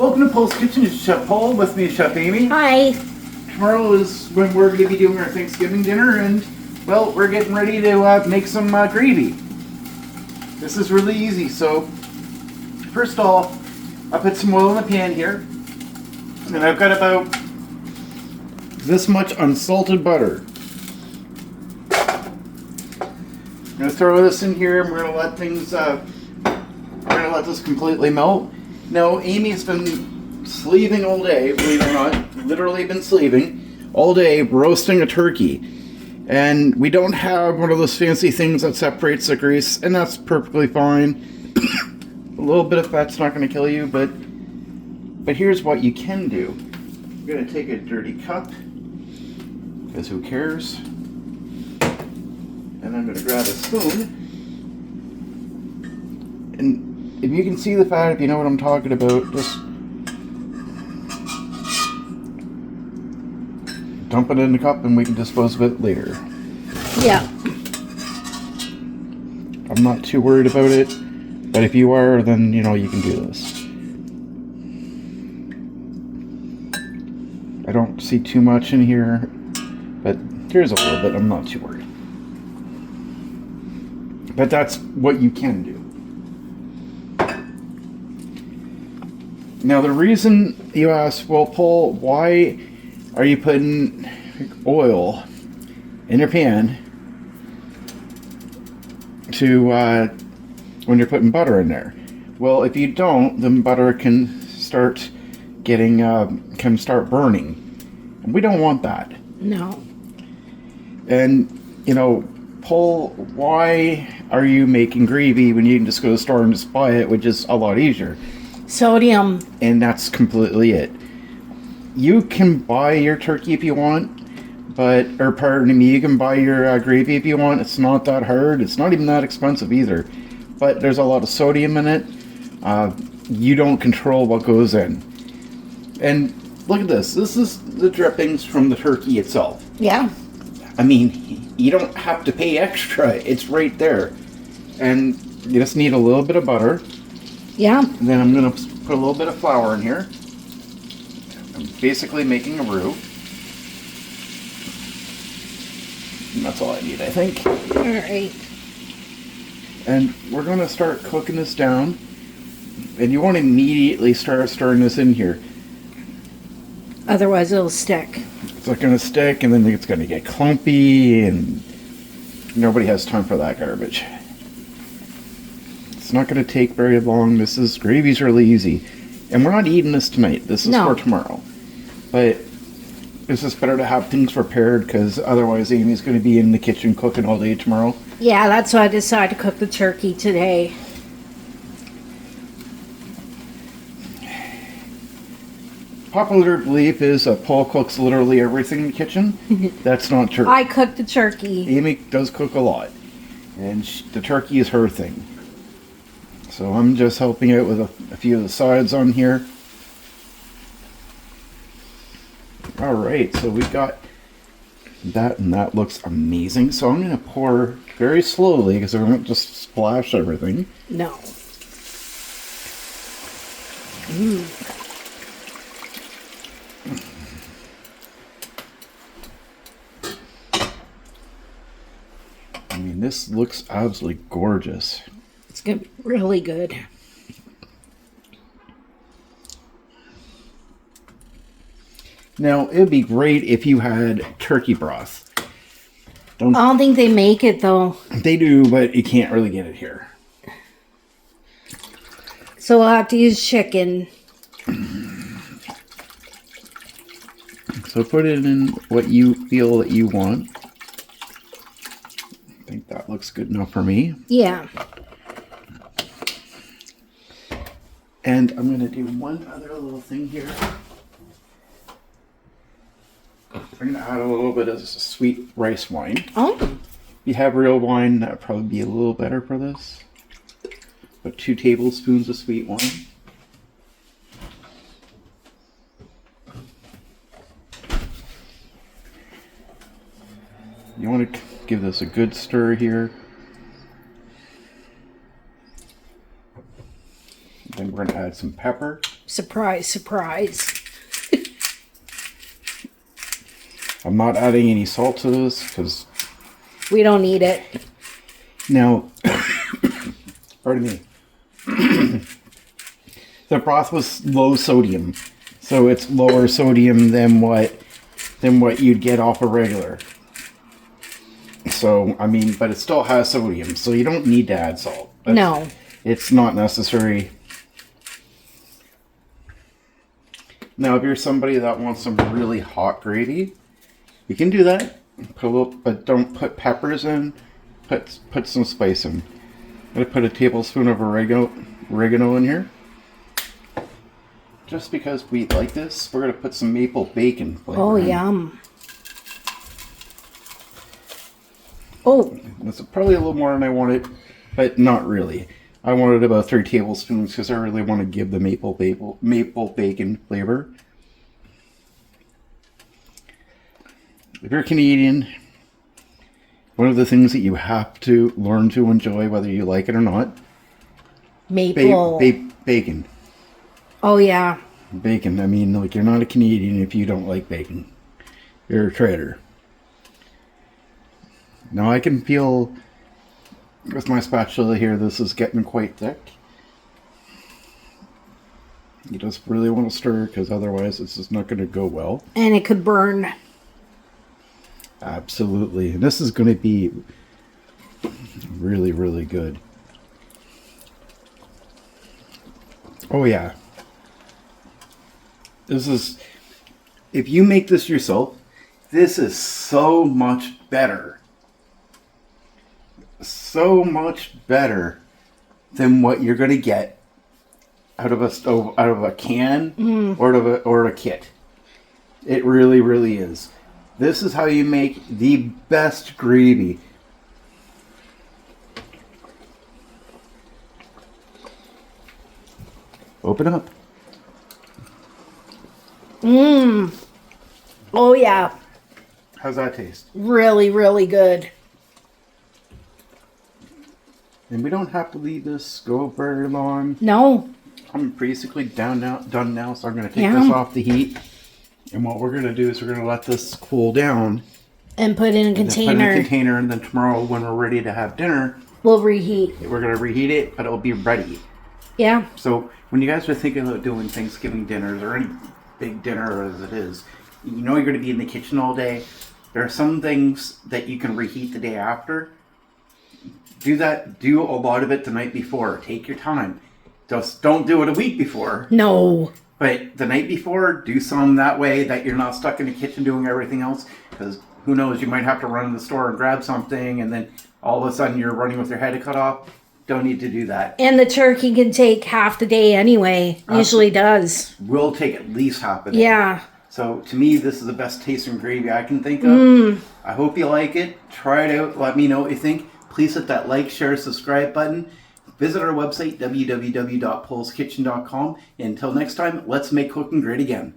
Welcome to Poul's Kitchen. It's Chef Paul. With me is Chef Amy. Hi. Tomorrow is when we're going to be doing our Thanksgiving dinner, and well, we're getting ready to make some gravy. This is really easy. So first off, I put some oil in the pan here, and I've got about this much unsalted butter. I'm going to throw this in here, and we're going to let things. We're going to let this completely melt. Now, Amy's been sleeving all day, believe it or not, literally been sleeving all day, roasting a turkey. And we don't have one of those fancy things that separates the grease, and that's perfectly fine. A little bit of fat's not going to kill you, but here's what you can do. I'm going to take a dirty cup, because who cares? And I'm going to grab a spoon. And if you can see the fat, if you know what I'm talking about, just dump it in the cup and we can dispose of it later. Yeah. I'm not too worried about it, but if you are, then you know you can do this. I don't see too much in here, but here's a little bit. I'm not too worried. But that's what you can do. Now, the reason you ask, well, Paul, why are you putting oil in your pan to when you're putting butter in there? Well, if you don't, then butter can start getting can start burning, and we don't want that. No. And you know, Paul, why are you making gravy when you can just go to the store and just buy it, which is a lot easier? Sodium. And that's completely it. You can buy your turkey if you want, or pardon me, you can buy your gravy if you want. It's not that hard. It's not even that expensive either. But there's a lot of sodium in it. You don't control what goes in. And look at this. This is the drippings from the turkey itself. Yeah. I mean, you don't have to pay extra. It's right there. And you just need a little bit of butter. Yeah. And then I'm going to put a little bit of flour in here. I'm basically making a roux. And that's all I need, I think. All right. And we're going to start cooking this down. And you want to immediately start stirring this in here. Otherwise it'll stick. It's not going to stick, and then it's going to get clumpy, and nobody has time for that garbage. It's not going to take very long. Gravy's really easy. And we're not eating this tonight. This is for tomorrow. But it's just better to have things prepared, because otherwise Amy's going to be in the kitchen cooking all day tomorrow. Yeah, that's why I decided to cook the turkey today. Popular belief is that Paul cooks literally everything in the kitchen. That's not true. I cook the turkey. Amy does cook a lot. And the turkey is her thing. So I'm just helping out with a few of the sides on here. Alright, so we got that, and that looks amazing. So I'm going to pour very slowly, because I won't just splash everything. No. I mean, this looks absolutely gorgeous. It's going to be really good. Now, it would be great if you had turkey broth. I don't think they make it, though. They do, but you can't really get it here. So we'll have to use chicken. So put it in what you feel that you want. I think that looks good enough for me. Yeah. And I'm going to do one other little thing here. I'm going to add a little bit of sweet rice wine. Oh. If you have real wine, that would probably be a little better for this. But 2 tablespoons of sweet wine. You want to give this a good stir here. Then we're going to add some pepper. Surprise, surprise. I'm not adding any salt to this because... We don't need it. Now, pardon me. The broth was low sodium. So it's lower sodium than what you'd get off a regular. So, I mean, but it still has sodium. So you don't need to add salt. No. It's not necessary. Now, if you're somebody that wants some really hot gravy, you can do that. Put a little, but don't put peppers in. Put some spice in. I'm going to put a tablespoon of oregano in here. Just because we like this, we're going to put some maple bacon flavor Oh, in. yum. Oh. That's probably a little more than I wanted, but not really. I wanted about 3 tablespoons because I really want to give the maple bacon flavor. If you're Canadian, one of the things that you have to learn to enjoy, whether you like it or not, Maple. bacon. Oh, yeah. Bacon. I mean, like, you're not a Canadian if you don't like bacon. You're a traitor. Now I can feel with my spatula here, this is getting quite thick. You just really want to stir because otherwise this is not going to go well. And it could burn. Absolutely. And this is going to be really, really good. Oh yeah. This is, if you make this yourself, this is so much better. So much better than what you're going to get out of a stove, out of a can, or a kit. It really, really is. This is how you make the best gravy. Open up. Mmm. Oh, yeah. How's that taste? Really, really good. And we don't have to leave this go very long. No. I'm basically done now, so I'm going to take Yeah. this off the heat. And what we're going to do is we're going to let this cool down. And put in a Put it in container. a container, and then tomorrow when we're ready to have dinner, We'll reheat. we're going to reheat it, but it'll be ready. Yeah. So when you guys are thinking about doing Thanksgiving dinners or any big dinner as it is, you know you're going to be in the kitchen all day. There are some things that you can reheat the day after. Do that. Do a lot of it the night before. Take your time. Just don't do it a week before. No. But the night before, do some that way that you're not stuck in the kitchen doing everything else. Because who knows, you might have to run to the store and grab something, and then all of a sudden you're running with your head cut off. Don't need to do that. And the turkey can take half the day anyway. Usually does. Will take at least half a day. Yeah. So to me, this is the best tasting gravy I can think of. I hope you like it. Try it out. Let me know what you think. Please hit that like, share, subscribe button. Visit our website, www.poulskitchen.com. Until next time, let's make cooking great again.